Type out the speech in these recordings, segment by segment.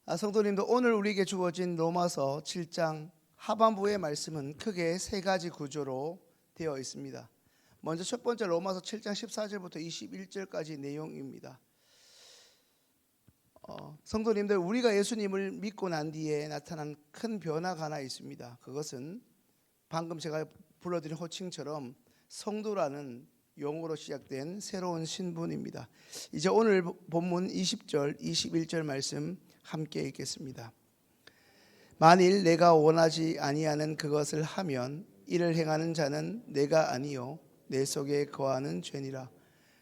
성도님들, 오늘 우리에게 주어진 로마서 7장 하반부의 말씀은 크게 세 가지 구조로 되어 있습니다. 먼저 첫 번째 로마서 7장 14절부터 21절까지 내용입니다. 성도님들, 우리가 예수님을 믿고 난 뒤에 나타난 큰 변화가 하나 있습니다. 그것은 방금 제가 불러드린 호칭처럼 성도라는 용어로 시작된 새로운 신분입니다. 이제 오늘 본문 20절, 21절 말씀 함께 읽겠습니다. 만일 내가 원하지 아니하는 그것을 하면 이를 행하는 자는 내가 아니요 내 속에 거하는 죄니라.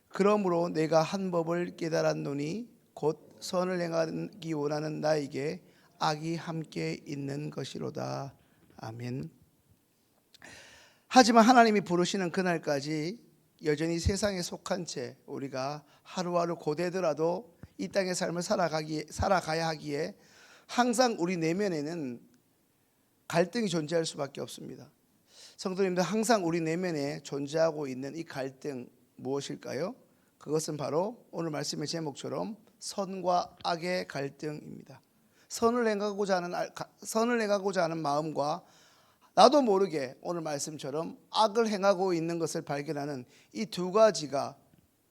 그러므로 내가 한 법을 깨달았노니 곧 선을 행하기 원하는 나에게 악이 함께 있는 것이로다. 아멘. 하지만 하나님이 부르시는 그날까지 여전히 세상에 속한 채 우리가 하루하루 고되더라도 이 땅의 삶을 살아가야 하기에 항상 우리 내면에는 갈등이 존재할 수밖에 없습니다. 성도님들, 항상 우리 내면에 존재하고 있는 이 갈등 무엇일까요? 그것은 바로 오늘 말씀의 제목처럼 선과 악의 갈등입니다. 선을 행하고자 하는 마음과 나도 모르게 오늘 말씀처럼 악을 행하고 있는 것을 발견하는 이 두 가지가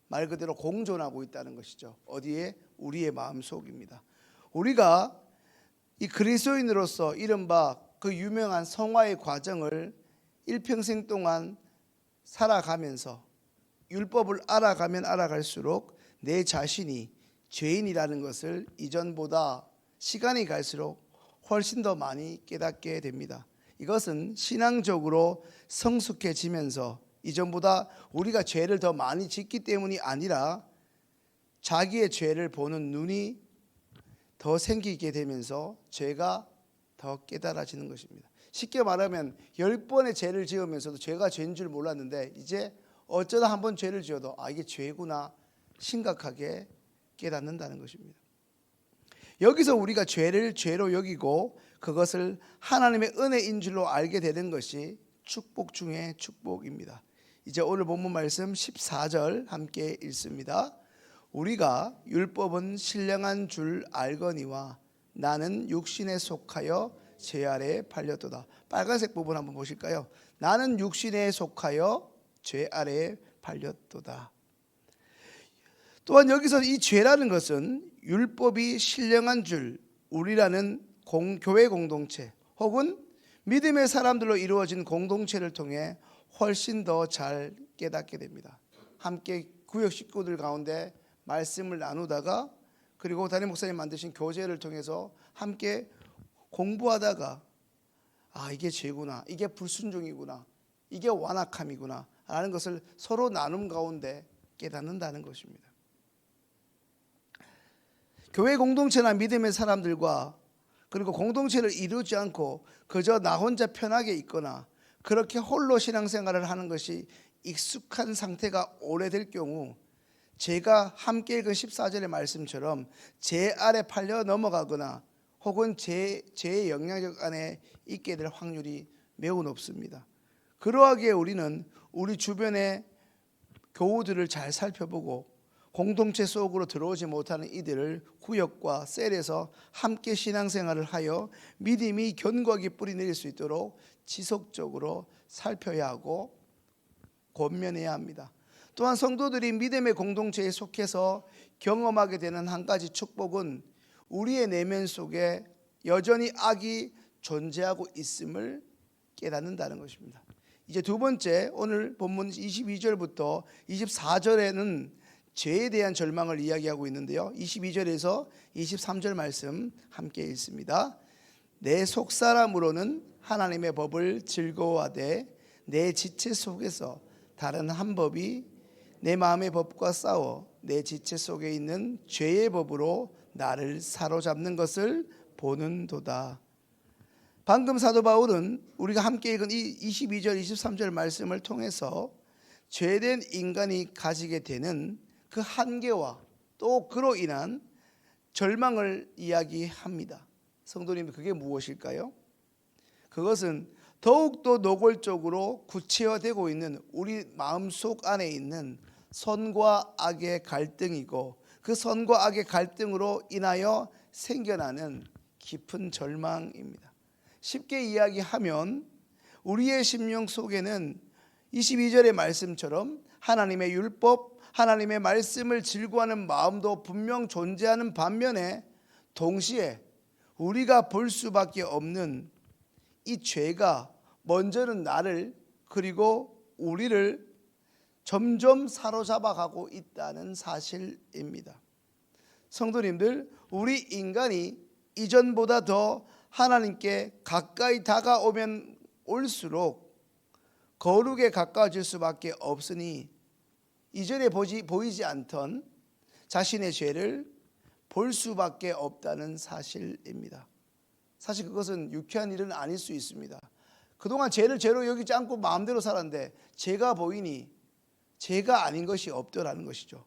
말 그대로 공존하고 있다는 것이죠. 어디에? 우리의 마음속입니다. 우리가 이 그리스도인으로서 이른바 그 유명한 성화의 과정을 일평생 동안 살아가면서 율법을 알아가면 알아갈수록 내 자신이 죄인이라는 것을 이전보다 시간이 갈수록 훨씬 더 많이 깨닫게 됩니다. 이것은 신앙적으로 성숙해지면서 이전보다 우리가 죄를 더 많이 짓기 때문이 아니라 자기의 죄를 보는 눈이 더 생기게 되면서 죄가 더 깨달아지는 것입니다. 쉽게 말하면 10번의 죄를 지으면서도 죄가 죄인 줄 몰랐는데 이제 어쩌다 한 번 죄를 지어도 이게 죄구나 심각하게 깨닫는다는 것입니다. 여기서 우리가 죄를 죄로 여기고 그것을 하나님의 은혜인 줄로 알게 되는 것이 축복 중에 축복입니다. 이제 오늘 본문 말씀 14절 함께 읽습니다. 우리가 율법은 신령한 줄 알거니와 나는 육신에 속하여 죄 아래에 팔렸도다. 빨간색 부분 한번 보실까요? 나는 육신에 속하여 죄 아래에 팔렸도다. 또한 여기서 이 죄라는 것은 율법이 신령한 줄 우리라는 교회 공동체 혹은 믿음의 사람들로 이루어진 공동체를 통해 훨씬 더 잘 깨닫게 됩니다. 함께 구역 식구들 가운데 말씀을 나누다가 그리고 담임 목사님 만드신 교재를 통해서 함께 공부하다가 이게 죄구나, 이게 불순종이구나, 이게 완악함이구나 라는 것을 서로 나눔 가운데 깨닫는다는 것입니다. 교회 공동체나 믿음의 사람들과 그리고 공동체를 이루지 않고 그저 나 혼자 편하게 있거나 그렇게 홀로 신앙생활을 하는 것이 익숙한 상태가 오래될 경우 제가 함께 읽은 14절의 말씀처럼 죄 아래 팔려 넘어가거나 혹은 죄의 영향력 안에 있게 될 확률이 매우 높습니다. 그러하기에 우리는 우리 주변의 교우들을 잘 살펴보고 공동체 속으로 들어오지 못하는 이들을 구역과 셀에서 함께 신앙생활을 하여 믿음이 견고하게 뿌리내릴 수 있도록 지속적으로 살펴야 하고 권면해야 합니다. 또한 성도들이 믿음의 공동체에 속해서 경험하게 되는 한 가지 축복은 우리의 내면 속에 여전히 악이 존재하고 있음을 깨닫는다는 것입니다. 이제 두 번째, 오늘 본문 22절부터 24절에는 죄에 대한 절망을 이야기하고 있는데요. 22절에서 23절 말씀 함께 읽습니다. 내 속사람으로는 하나님의 법을 즐거워하되 내 지체 속에서 다른 한 법이 내 마음의 법과 싸워 내 지체 속에 있는 죄의 법으로 나를 사로잡는 것을 보는도다. 방금 사도 바울은 우리가 함께 읽은 이 22절 23절 말씀을 통해서 죄된 인간이 가지게 되는 그 한계와 또 그로 인한 절망을 이야기합니다. 성도님, 그게 무엇일까요? 그것은 더욱더 노골적으로 구체화되고 있는 우리 마음속 안에 있는 선과 악의 갈등이고 그 선과 악의 갈등으로 인하여 생겨나는 깊은 절망입니다. 쉽게 이야기하면 우리의 심령 속에는 22절의 말씀처럼 하나님의 율법, 하나님의 말씀을 즐거워하는 마음도 분명 존재하는 반면에 동시에 우리가 볼 수밖에 없는 이 죄가 먼저는 나를 그리고 우리를 점점 사로잡아가고 있다는 사실입니다. 성도님들, 우리 인간이 이전보다 더 하나님께 가까이 다가오면 올수록 거룩에 가까워질 수밖에 없으니 이전에 보이지 않던 자신의 죄를 볼 수밖에 없다는 사실입니다. 사실 그것은 유쾌한 일은 아닐 수 있습니다. 그동안 죄를 죄로 여기지 않고 마음대로 살았는데 죄가 보이니 죄가 아닌 것이 없더라는 것이죠.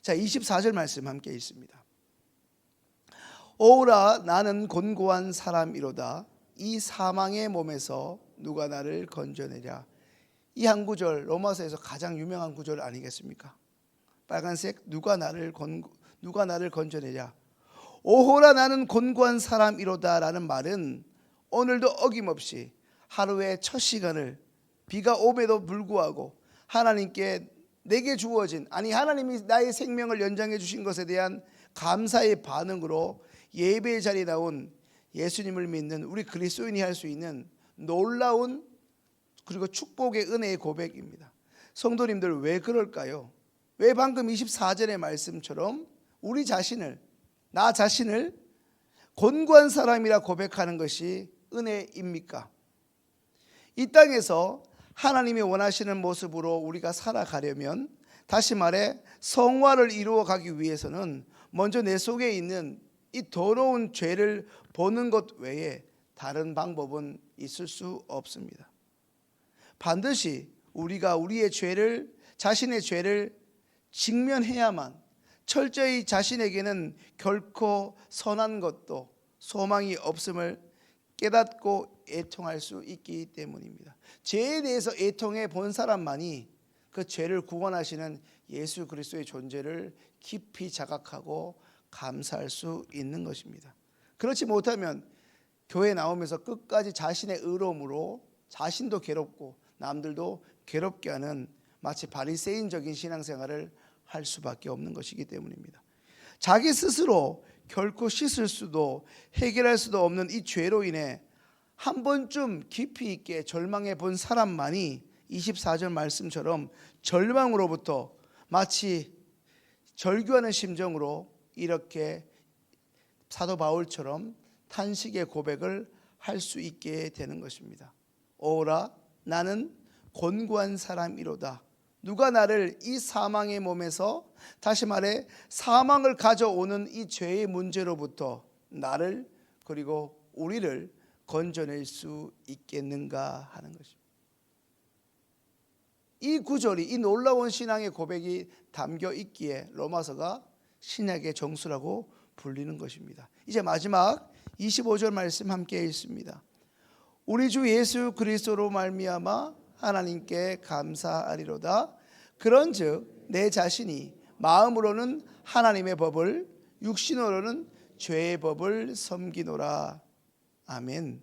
자, 24절 말씀 함께 있습니다. 오라 나는 곤고한 사람이로다. 이 사망의 몸에서 누가 나를 건져내랴. 이 한 구절 로마서에서 가장 유명한 구절 아니겠습니까? 빨간색 누가 나를 건져내랴. 오호라 나는 곤고한 사람이로다 라는 말은 오늘도 어김없이 하루의 첫 시간을 비가 옴에도 불구하고 하나님께 내게 주어진 하나님이 나의 생명을 연장해 주신 것에 대한 감사의 반응으로 예배의 자리에 나온 예수님을 믿는 우리 그리스도인이 할 수 있는 놀라운 그리고 축복의 은혜의 고백입니다. 성도님들, 왜 그럴까요? 왜 방금 24절의 말씀처럼 우리 자신을, 나 자신을 곤고한 사람이라 고백하는 것이 은혜입니까? 이 땅에서 하나님이 원하시는 모습으로 우리가 살아가려면, 다시 말해 성화를 이루어 가기 위해서는 먼저 내 속에 있는 이 더러운 죄를 보는 것 외에 다른 방법은 있을 수 없습니다. 반드시 우리가 우리의 죄를, 자신의 죄를 직면해야만 철저히 자신에게는 결코 선한 것도 소망이 없음을 깨닫고 애통할 수 있기 때문입니다. 죄에 대해서 애통해 본 사람만이 그 죄를 구원하시는 예수 그리스도의 존재를 깊이 자각하고 감사할 수 있는 것입니다. 그렇지 못하면 교회 나오면서 끝까지 자신의 의로움으로 자신도 괴롭고 남들도 괴롭게 하는 마치 바리새인적인 신앙생활을 할 수밖에 없는 것이기 때문입니다. 자기 스스로 결코 씻을 수도 해결할 수도 없는 이 죄로 인해 한 번쯤 깊이 있게 절망해 본 사람만이 24절 말씀처럼 절망으로부터 마치 절규하는 심정으로 이렇게 사도 바울처럼 탄식의 고백을 할 수 있게 되는 것입니다. 오라 나는 곤고한 사람이로다. 누가 나를 이 사망의 몸에서, 다시 말해 사망을 가져오는 이 죄의 문제로부터 나를 그리고 우리를 건져낼 수 있겠는가 하는 것입니다. 이 구절이, 이 놀라운 신앙의 고백이 담겨 있기에 로마서가 신약의 정수라고 불리는 것입니다. 이제 마지막 25절 말씀 함께 읽습니다. 우리 주 예수 그리스도로 말미암아 하나님께 감사하리로다. 그런즉 내 자신이 마음으로는 하나님의 법을, 육신으로는 죄의 법을 섬기노라. 아멘.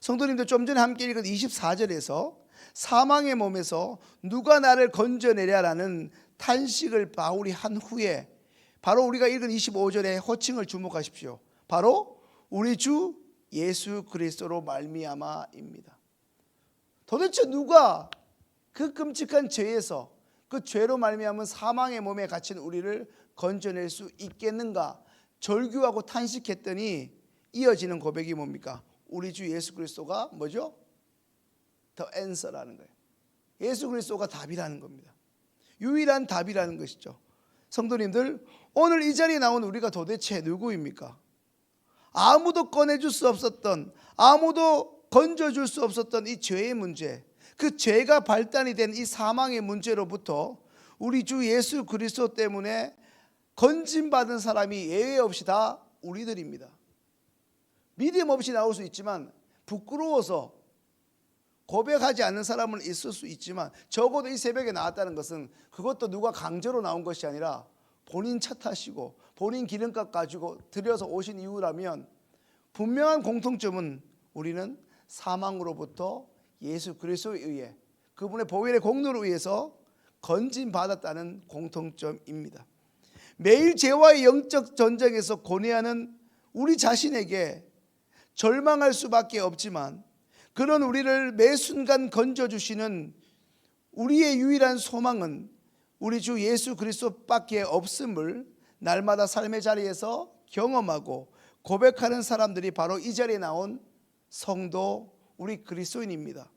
성도님들, 좀 전에 함께 읽은 24절에서 사망의 몸에서 누가 나를 건져내랴라는 탄식을 바울이 한 후에 바로 우리가 읽은 25절의 호칭을 주목하십시오. 바로 우리 주 예수 그리스도로 말미암아입니다. 도대체 누가 그 끔찍한 죄에서, 그 죄로 말미암은 사망의 몸에 갇힌 우리를 건져낼 수 있겠는가 절규하고 탄식했더니 이어지는 고백이 뭡니까? 우리 주 예수 그리스도가 뭐죠? The answer라는 거예요. 예수 그리스도가 답이라는 겁니다. 유일한 답이라는 것이죠. 성도님들, 오늘 이 자리에 나온 우리가 도대체 누구입니까? 아무도 꺼내줄 수 없었던, 아무도 건져줄 수 없었던 이 죄의 문제, 그 죄가 발단이 된 이 사망의 문제로부터 우리 주 예수 그리스도 때문에 건짐받은 사람이 예외 없이 다 우리들입니다. 믿음 없이 나올 수 있지만, 부끄러워서 고백하지 않는 사람은 있을 수 있지만, 적어도 이 새벽에 나왔다는 것은 그것도 누가 강제로 나온 것이 아니라 본인 차 타시고 본인 기름값 가지고 들여서 오신 이유라면 분명한 공통점은 우리는 사망으로부터 예수 그리스도에 의해 그분의 보혈의 공로로 의해서 건진 받았다는 공통점입니다. 매일 죄와의 영적 전쟁에서 고뇌하는 우리 자신에게 절망할 수밖에 없지만 그런 우리를 매 순간 건져주시는 우리의 유일한 소망은 우리 주 예수 그리스도밖에 없음을 날마다 삶의 자리에서 경험하고 고백하는 사람들이 바로 이 자리에 나온 성도, 우리 그리스도인입니다.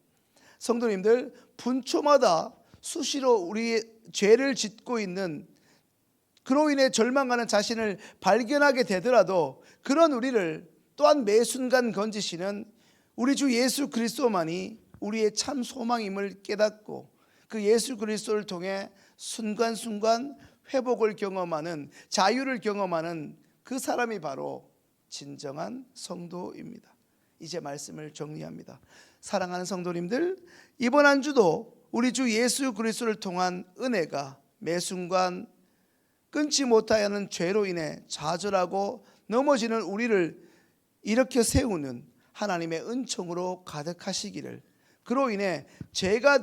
성도님들, 분초마다 수시로 우리의 죄를 짓고 있는, 그로 인해 절망하는 자신을 발견하게 되더라도 그런 우리를 또한 매 순간 건지시는 우리 주 예수 그리스도만이 우리의 참 소망임을 깨닫고 그 예수 그리스도를 통해 순간순간 회복을 경험하는, 자유를 경험하는 그 사람이 바로 진정한 성도입니다. 이제 말씀을 정리합니다. 사랑하는 성도님들, 이번 한 주도 우리 주 예수 그리스도를 통한 은혜가 매 순간 끊지 못하는 죄로 인해 좌절하고 넘어지는 우리를 일으켜 세우는 하나님의 은총으로 가득하시기를, 그로 인해 죄가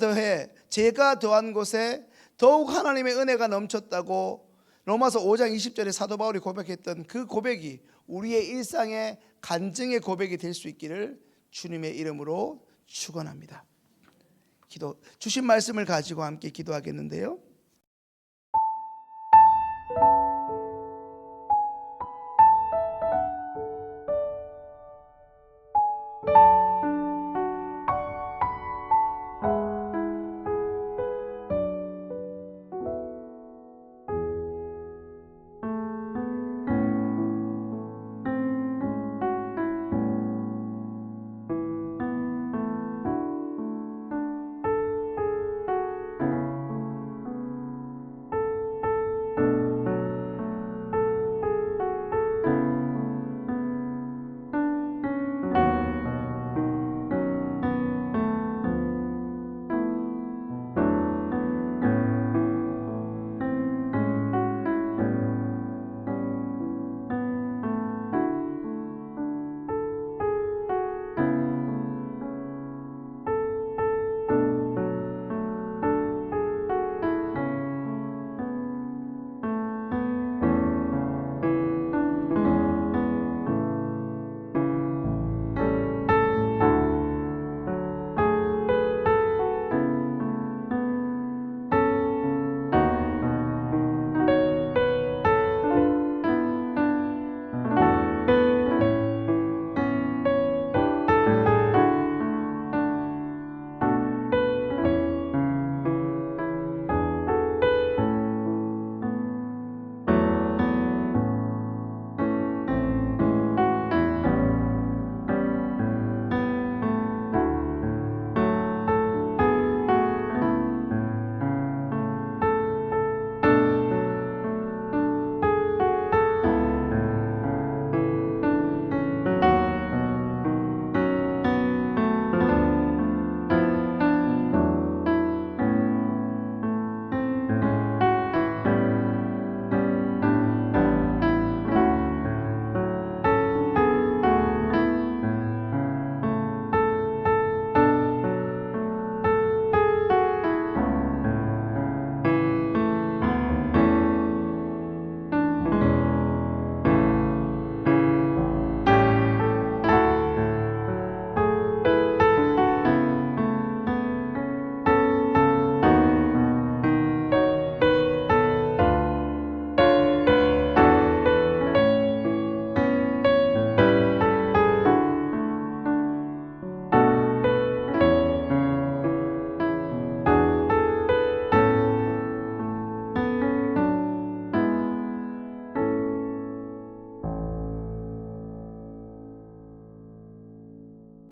더한 곳에 더욱 하나님의 은혜가 넘쳤다고 로마서 5장 20절에 사도 바울이 고백했던 그 고백이 우리의 일상의 간증의 고백이 될 수 있기를 주님의 이름으로 축원합니다. 주신 말씀을 가지고 함께 기도하겠는데요,